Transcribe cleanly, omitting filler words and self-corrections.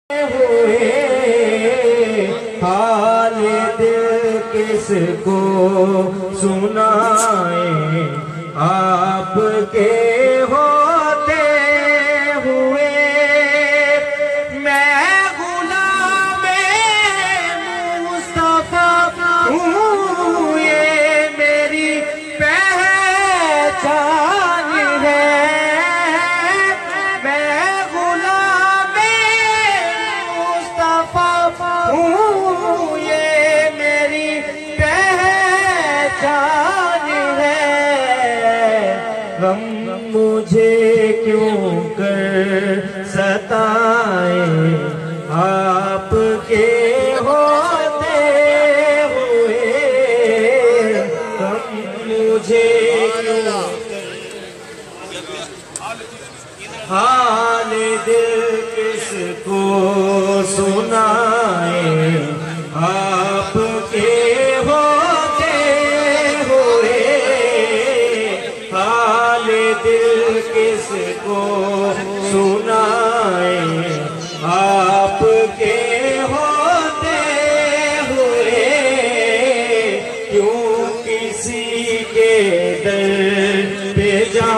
हुए हाल दिल किसको सुनाए, आपके होते हुए मैं गुलामे मुस्तफा हूँ, ये मेरी पहचान है। मैं गुलामे मुस्तफा हूँ, ये मेरी पहचान है। गम मुझे क्यों कर सताए, आपके होते हुए। गम मुझे क्यों हाल दिल किसको सुनाए, आपके होते हुए हाल दिल किसको सुनाए, आपके होते हुए। क्यों किसी के दर पे जा